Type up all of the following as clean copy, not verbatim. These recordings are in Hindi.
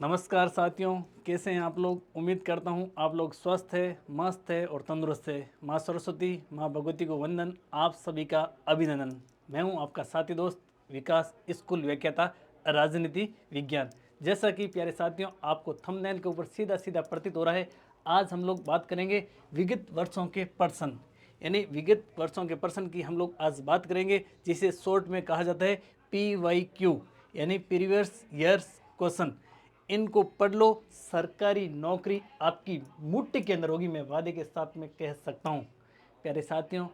नमस्कार साथियों, कैसे हैं आप लोग। उम्मीद करता हूं आप लोग स्वस्थ है, मस्त है और तंदुरुस्त है। माँ सरस्वती, माँ भगवती को वंदन, आप सभी का अभिनंदन। मैं हूं आपका साथी दोस्त विकास, स्कूल व्याख्याता राजनीति विज्ञान। जैसा कि प्यारे साथियों आपको थंबनेल के ऊपर सीधा सीधा प्रतीत हो रहा है, आज हम लोग बात करेंगे विगत वर्षों के प्रश्न, यानी विगत वर्षों के प्रश्न की हम लोग आज बात करेंगे, जिसे शॉर्ट में कहा जाता है PYQ, यानी प्रीवियस ईयर्स क्वेश्चन। इनको पढ़ लो, सरकारी नौकरी आपकी मुट्ठी के अंदर होगी, मैं वादे के साथ में कह सकता हूँ। प्यारे साथियों,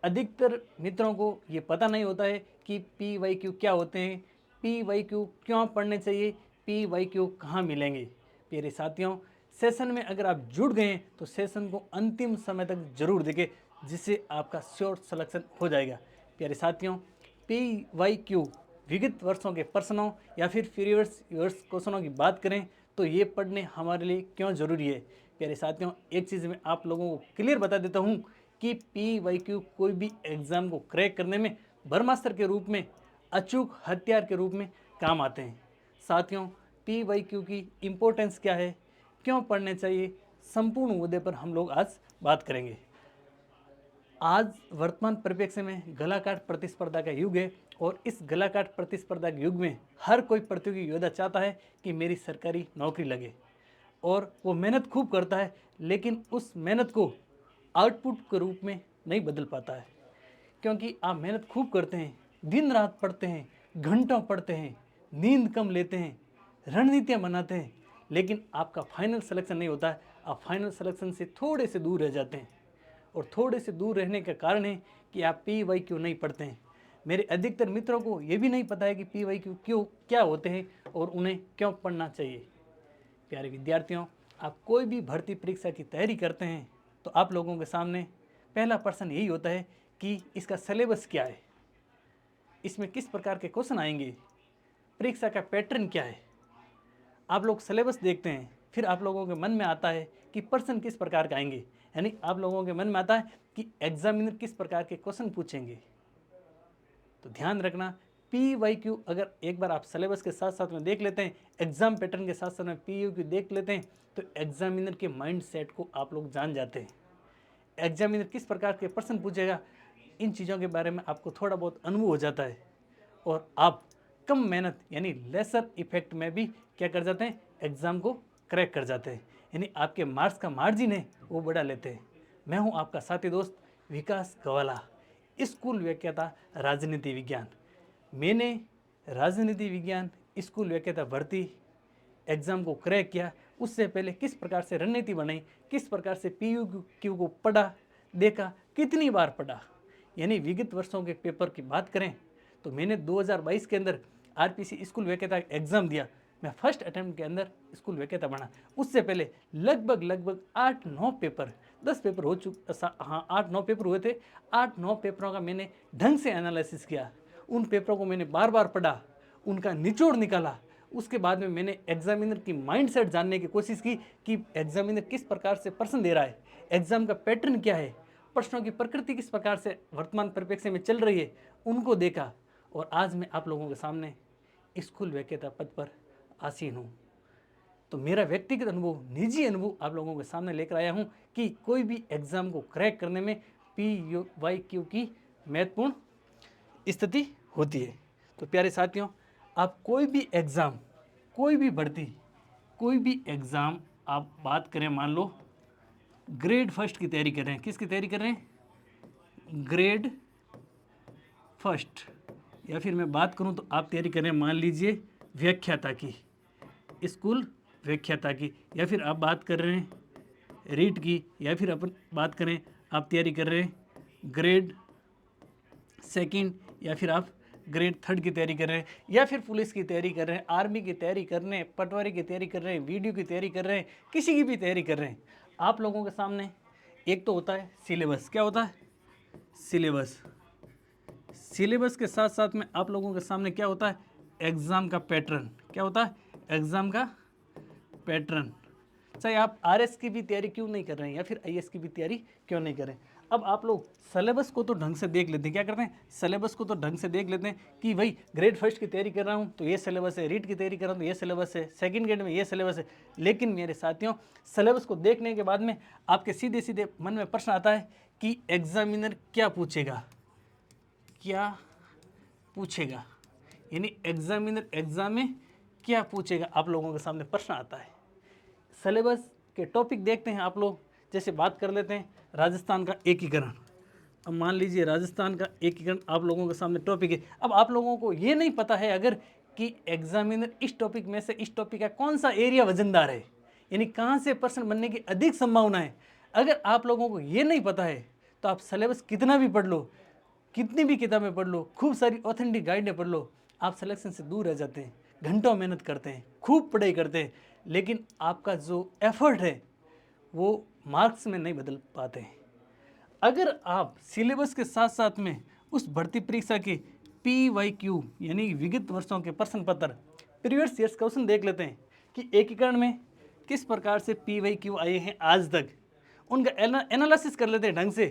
अधिकतर मित्रों को ये पता नहीं होता है कि PYQ क्या होते हैं, PYQ क्यों पढ़ने चाहिए, PYQ कहाँ मिलेंगे। प्यारे साथियों, सेशन में अगर आप जुड़ गए हैं तो सेशन को अंतिम समय तक जरूर देखें, जिससे आपका श्योर सिलेक्शन हो जाएगा। प्यारे साथियों, PYQ विगत वर्षों के प्रश्नों या फिर प्रीवियस ईयर्स क्वेश्चनों की बात करें तो ये पढ़ने हमारे लिए क्यों ज़रूरी है। प्यारे साथियों, एक चीज़ मैं आप लोगों को क्लियर बता देता हूँ कि PYQ कोई भी एग्ज़ाम को क्रैक करने में ब्रह्मास्त्र के रूप में, अचूक हथियार के रूप में काम आते हैं। साथियों, PYQ की इम्पोर्टेंस क्या है, क्यों पढ़ने चाहिए, संपूर्ण मुद्दे पर हम लोग आज बात करेंगे। आज वर्तमान परिप्रेक्ष्य में गलाकाट प्रतिस्पर्धा का युग है और इस गलाकाट प्रतिस्पर्धा के युग में हर कोई प्रतियोगी योद्धा चाहता है कि मेरी सरकारी नौकरी लगे, और वो मेहनत खूब करता है, लेकिन उस मेहनत को आउटपुट के रूप में नहीं बदल पाता है। क्योंकि आप मेहनत खूब करते हैं, दिन रात पढ़ते हैं, घंटों पढ़ते हैं, नींद कम लेते हैं, रणनीतियाँ बनाते हैं, लेकिन आपका फाइनल सिलेक्शन नहीं होता है। आप फाइनल सिलेक्शन से थोड़े से दूर रह जाते हैं, और थोड़े से दूर रहने का कारण है कि आप PYQ नहीं पढ़ते हैं। मेरे अधिकतर मित्रों को ये भी नहीं पता है कि PYQ क्यों क्या होते हैं और उन्हें क्यों पढ़ना चाहिए। प्यारे विद्यार्थियों, आप कोई भी भर्ती परीक्षा की तैयारी करते हैं तो आप लोगों के सामने पहला प्रश्न यही होता है कि इसका सिलेबस क्या है, इसमें किस प्रकार के क्वेश्चन आएंगे, परीक्षा का पैटर्न क्या है। आप लोग सिलेबस देखते हैं, फिर आप लोगों के मन में आता है कि प्रश्न किस प्रकार का आएंगे, यानी आप लोगों के मन में आता है कि एग्जामिनर किस प्रकार के क्वेश्चन पूछेंगे। तो ध्यान रखना, PYQ अगर एक बार आप सिलेबस के साथ साथ में देख लेते हैं, एग्जाम पैटर्न के साथ साथ में PYQ देख लेते हैं, तो एग्जामिनर के माइंड सेट को आप लोग जान जाते हैं। एग्जामिनर किस प्रकार के प्रश्न पूछेगा, इन चीज़ों के बारे में आपको थोड़ा बहुत अनुभव हो जाता है, और आप कम मेहनत यानी लेसर इफेक्ट में भी क्या कर जाते हैं, एग्ज़ाम को क्रैक कर जाते हैं, यानी आपके मार्क्स का मार्जिन है वो बढ़ा लेते हैं। मैं हूं आपका साथी दोस्त विकास गवाला, स्कूल व्याख्याता राजनीति विज्ञान। मैंने राजनीति विज्ञान स्कूल व्याख्याता भर्ती एग्ज़ाम को क्रैक किया, उससे पहले किस प्रकार से रणनीति बनाई, किस प्रकार से PYQ को पढ़ा, देखा, कितनी बार पढ़ा, यानी विगत वर्षों के पेपर की बात करें तो मैंने 2022 के अंदर RPC स्कूल व्याख्याता एग्ज़ाम दिया। मैं फर्स्ट अटैम्प्ट के अंदर स्कूल व्याख्याता बना। उससे पहले लगभग 8-9 पेपर, 10 पेपर हो हाँ 8-9 पेपर हुए थे। 8-9 पेपरों का मैंने ढंग से एनालिसिस किया, उन पेपरों को मैंने बार बार पढ़ा, उनका निचोड़ निकाला। उसके बाद में मैंने एग्जामिनर की माइंडसेट जानने की कोशिश की कि एग्जामिनर किस प्रकार से प्रश्न दे रहा है, एग्जाम का पैटर्न क्या है, प्रश्नों की प्रकृति किस प्रकार से वर्तमान परिप्रेक्ष्य में चल रही है, उनको देखा। और आज मैं आप लोगों के सामने स्कूल व्याख्याता पद पर आसीन हूँ। तो मेरा व्यक्तिगत अनुभव, निजी अनुभव आप लोगों के सामने लेकर आया हूँ कि कोई भी एग्ज़ाम को क्रैक करने में PYQ की महत्वपूर्ण स्थिति होती है। तो प्यारे साथियों, आप कोई भी एग्ज़ाम, कोई भी भर्ती, कोई भी एग्ज़ाम आप बात करें, मान लो ग्रेड फर्स्ट की तैयारी कर रहे हैं, किसकी तैयारी कर रहे हैं, ग्रेड फर्स्ट, या फिर मैं बात करूं तो आप तैयारी कर रहे हैं मान लीजिए व्याख्याता की, स्कूल व्याख्याता की, या फिर आप बात कर रहे हैं रीट की, या फिर अपन बात करें आप तैयारी कर रहे हैं ग्रेड सेकंड, या फिर आप ग्रेड थर्ड की तैयारी कर रहे हैं, या फिर पुलिस की तैयारी कर रहे हैं, आर्मी की तैयारी कर रहे हैं, पटवारी की तैयारी कर रहे हैं, वीडियो की तैयारी कर रहे हैं, किसी की भी तैयारी कर रहे हैं, आप लोगों के सामने एक तो होता है सिलेबस। क्या होता है, सिलेबस। सिलेबस के साथ साथ में आप लोगों के सामने क्या होता है, एग्ज़ाम का पैटर्न। क्या होता है, एग्ज़ाम का पैटर्न। चाहे आप RS की भी तैयारी क्यों नहीं कर रहे हैं, या फिर IS की भी तैयारी क्यों नहीं कर रहे हैं, अब आप लोग सिलेबस को तो ढंग से देख लेते हैं, क्या करते हैं, सिलेबस को तो ढंग से देख लेते हैं कि भाई ग्रेड फर्स्ट की तैयारी कर रहा हूँ तो ये सिलेबस है, रीट की तैयारी कर रहा हूँ तो ये सिलेबस है, सेकंड ग्रेड में ये सिलेबस है। लेकिन मेरे साथियों, सिलेबस को देखने के बाद में आपके सीधे सीधे मन में प्रश्न आता है कि एग्जामिनर क्या पूछेगा, क्या पूछेगा, यानी एग्जामिनर एग्जाम में क्या पूछेगा, आप लोगों के सामने प्रश्न आता है। सिलेबस के टॉपिक देखते हैं आप लोग। जैसे बात कर लेते हैं राजस्थान का एकीकरण। अब मान लीजिए राजस्थान का एकीकरण आप लोगों के सामने टॉपिक है। अब आप लोगों को ये नहीं पता है अगर कि एग्जामिनर इस टॉपिक में से इस टॉपिक का कौन सा एरिया वजनदार है, यानी कहाँ से प्रश्न बनने की अधिक संभावना है। अगर आप लोगों को ये नहीं पता है तो आप सिलेबस कितना भी पढ़ लो, कितनी भी किताबें पढ़ लो, खूब सारी ऑथेंटिक गाइडें पढ़ लो, आप सिलेक्शन से दूर रह जाते हैं। घंटों मेहनत करते हैं, खूब पढ़ाई करते हैं, लेकिन आपका जो एफर्ट है वो मार्क्स में नहीं बदल पाते हैं। अगर आप सिलेबस के साथ साथ में उस भर्ती परीक्षा के PYQ यानी विगत वर्षों के प्रश्न पत्र प्रीवियस ईयर्स क्वेश्चन देख लेते हैं कि एकीकरण में किस प्रकार से PYQ आए हैं आज तक, उनका एनालिसिस कर लेते हैं ढंग से,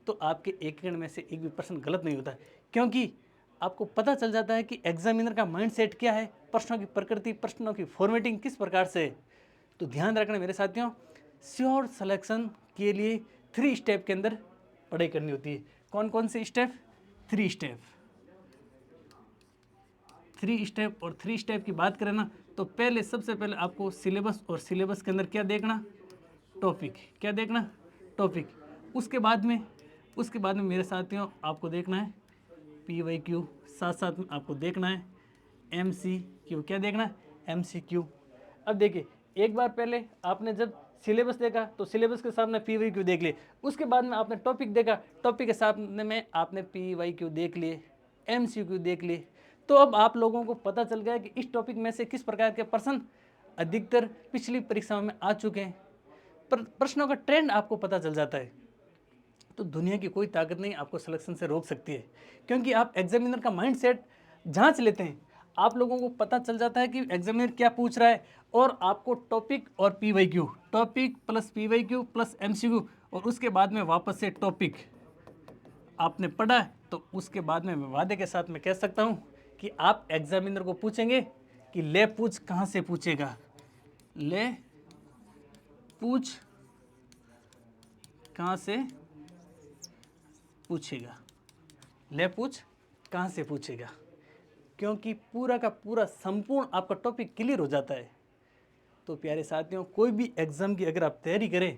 तो आपके एकीकरण में से एक भी प्रश्न गलत नहीं होता है। क्योंकि आपको पता चल जाता है कि एग्जामिनर का माइंडसेट क्या है, प्रश्नों की प्रकृति, प्रश्नों की फॉर्मेटिंग किस प्रकार से है। तो ध्यान रखना मेरे साथियों, श्योर सिलेक्शन के लिए 3 स्टेप के अंदर पढ़ाई करनी होती है। कौन कौन से स्टेप? 3 स्टेप। 3 स्टेप और 3 स्टेप की बात करें ना तो पहले सबसे पहले आपको सिलेबस, और सिलेबस के अंदर क्या देखना, टॉपिक। क्या देखना? टॉपिक। उसके बाद में मेरे साथियों आपको देखना है PYQ, साथ साथ में आपको देखना है MCQ। क्या देखना है? MCQ। अब देखिए, एक बार पहले आपने जब सिलेबस देखा तो सिलेबस के सामने PYQ देख लिए, उसके बाद में आपने टॉपिक देखा, टॉपिक के सामने में आपने PYQ देख लिए, MCQ देख लिए। तो अब आप लोगों को पता चल गया कि इस टॉपिक में से किस प्रकार के प्रश्न अधिकतर पिछली परीक्षाओं में आ चुके हैं। प्रश्नों का ट्रेंड आपको पता चल जाता है। तो दुनिया की कोई ताकत नहीं आपको सिलेक्शन से रोक सकती है, क्योंकि आप एग्जामिनर का माइंडसेट जांच लेते हैं। आप लोगों को पता चल जाता है कि एग्जामिनर क्या पूछ रहा है, और आपको टॉपिक और PYQ, topic plus PYQ plus MCQ, और उसके बाद में वापस से टॉपिक आपने पढ़ा है, तो उसके बाद में मैं वादे के साथ में कह सकता हूँ कि आप एग्जामिनर को पूछेंगे कि ले पूछ कहाँ से पूछेगा, ले पूछ कहाँ से पूछेगा, ले पूछ कहाँ से पूछेगा, क्योंकि पूरा का पूरा संपूर्ण आपका टॉपिक क्लियर हो जाता है। तो प्यारे साथियों, कोई भी एग्ज़ाम की अगर आप तैयारी करें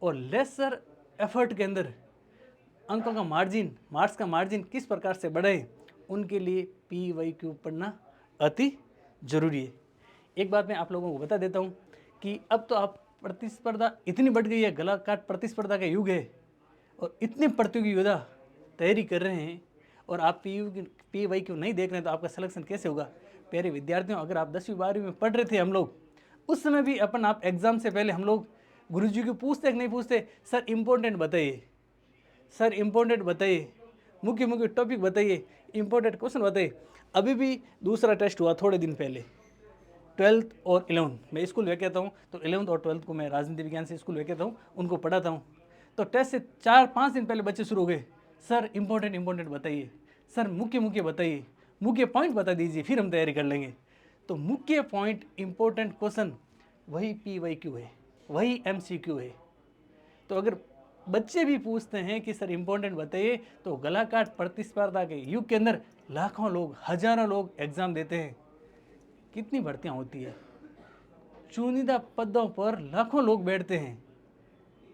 और लेसर एफर्ट के अंदर अंकों का मार्जिन, मार्क्स का मार्जिन किस प्रकार से बढ़े, उनके लिए PYQ पढ़ना अति ज़रूरी है। एक बात मैं आप लोगों को बता देता हूँ कि अब तो आप प्रतिस्पर्धा इतनी बढ़ गई है, गला काट प्रतिस्पर्धा का युग है, और इतने प्रतियोगी योद्धा तैयारी कर रहे हैं, और आप PYQ नहीं देख रहे हैं तो आपका सिलेक्शन कैसे होगा। प्यारे विद्यार्थियों, अगर आप 10वीं 12वीं में पढ़ रहे थे, हम लोग उस समय भी आप एग्ज़ाम से पहले हम लोग गुरुजी को पूछते कि नहीं पूछते, सर इम्पोर्टेंट बताइए, सर इम्पोर्टेंट बताइए, मुख्य मुख्य टॉपिक बताइए, इम्पोर्टेंट क्वेश्चन बताइए। अभी भी दूसरा टेस्ट हुआ थोड़े दिन पहले, 12th और 11th मैं स्कूल लेके आता हूँ, तो 11th और 12th को मैं राजनीति विज्ञान से स्कूल लेके आता हूँ, उनको पढ़ाता हूँ। तो टेस्ट से 4-5 दिन पहले बच्चे शुरू हो गए, सर इम्पोर्टेंट बताइए, सर मुख्य बताइए, मुख्य पॉइंट बता दीजिए, फिर हम तैयारी कर लेंगे। तो मुख्य पॉइंट इम्पोर्टेंट क्वेश्चन वही PYQ है, वही MCQ है। तो अगर बच्चे भी पूछते हैं कि सर इम्पोर्टेंट बताइए, तो गला काट प्रतिस्पर्धा के युग के अंदर लाखों लोग, हजारों लोग एग्ज़ाम देते हैं। कितनी भर्तियां होती है, चुनिंदा पदों पर लाखों लोग बैठते हैं।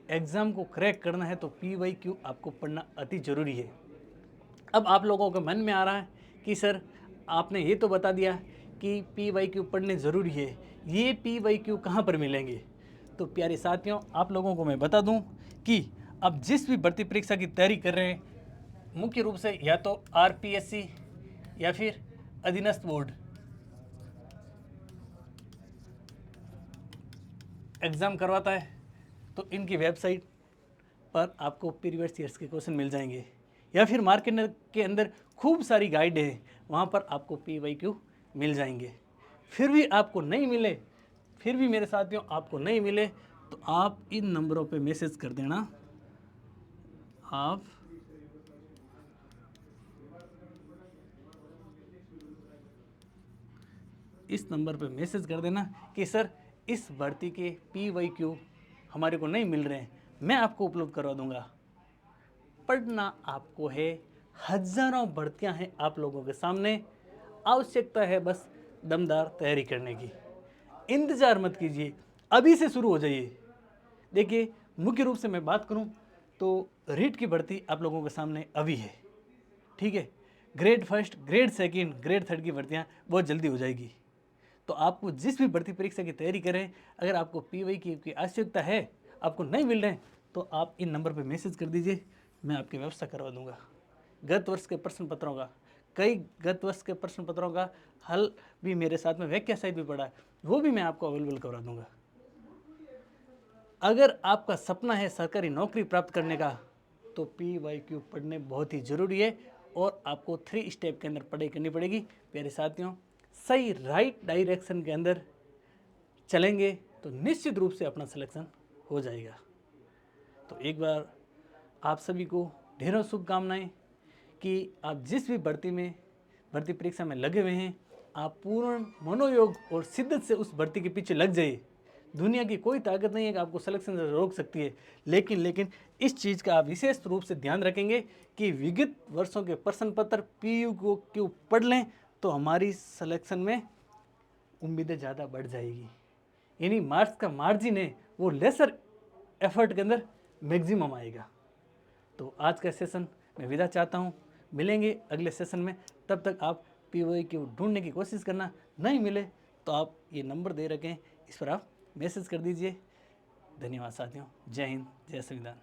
एग्ज़ाम को क्रैक करना है तो PYQ आपको पढ़ना अति ज़रूरी है। अब आप लोगों के मन में आ रहा है कि सर आपने ये तो बता दिया कि PYQ पढ़ने ज़रूरी है, ये PYQ कहाँ पर मिलेंगे। तो प्यारे साथियों, आप लोगों को मैं बता दूं कि अब जिस भी भर्ती परीक्षा की तैयारी कर रहे हैं, मुख्य रूप से या तो RPSC या फिर अधीनस्थ बोर्ड एग्ज़ाम करवाता है, तो इनकी वेबसाइट पर आपको प्रीवियस ईयर्स के क्वेश्चन मिल जाएंगे, या फिर मार्केट के अंदर खूब सारी गाइड है, वहाँ पर आपको PYQ मिल जाएंगे। फिर भी आपको नहीं मिले, फिर भी मेरे साथियों आपको नहीं मिले, तो आप इन नंबरों पे मैसेज कर देना, आप इस नंबर पे मैसेज कर देना कि सर इस भर्ती के PYQ हमारे को नहीं मिल रहे हैं, मैं आपको उपलब्ध करवा दूंगा। पढ़ना आपको है, हजारों भर्तियां हैं आप लोगों के सामने, आवश्यकता है बस दमदार तैयारी करने की। इंतज़ार मत कीजिए, अभी से शुरू हो जाइए। देखिए, मुख्य रूप से मैं बात करूं तो रीट की भर्ती आप लोगों के सामने अभी है, ठीक है। Grade first, grade second, grade third की भर्तियां बहुत जल्दी हो जाएगी। तो आपको जिस भी भर्ती परीक्षा की तैयारी करें, अगर आपको PYQ की आवश्यकता है, आपको नहीं मिल रहे हैं, तो आप इन नंबर पर मैसेज कर दीजिए, मैं आपकी व्यवस्था करवा दूंगा। गत वर्ष के प्रश्न पत्रों का, कई गत वर्ष के प्रश्न पत्रों का हल भी मेरे साथ में व्याख्या सहित भी पड़ा है, वो भी मैं आपको अवेलेबल करवा दूंगा। अगर आपका सपना है सरकारी नौकरी प्राप्त करने का, तो PYQ पढ़ने बहुत ही ज़रूरी है और आपको 3 स्टेप के अंदर पढ़ाई करनी पड़ेगी। प्यारे साथियों, सही राइट डायरेक्शन के अंदर चलेंगे तो निश्चित रूप से अपना सिलेक्शन हो जाएगा। तो एक बार आप सभी को ढेरों शुभकामनाएं कि आप जिस भी भर्ती परीक्षा में लगे हुए हैं, आप पूर्ण मनोयोग और शिद्दत से उस भर्ती के पीछे लग जाइए। दुनिया की कोई ताकत नहीं है कि आपको सिलेक्शन से रोक सकती है, लेकिन इस चीज़ का आप विशेष रूप से ध्यान रखेंगे कि विगत वर्षों के प्रश्न पत्र PYQ पढ़ लें तो हमारी सिलेक्शन में उम्मीदें ज़्यादा बढ़ जाएगी। यानी मार्क्स का मार्जिन है वो लेसर एफर्ट के अंदर मैक्सिमम आएगा। तो आज का सेशन मैं विदा चाहता हूँ, मिलेंगे अगले सेशन में। तब तक आप PYQ ढूंढने की कोशिश करना, नहीं मिले तो आप ये नंबर दे रखे हैं, इस पर आप मैसेज कर दीजिए। धन्यवाद साथियों, जय हिंद, जय संविधान।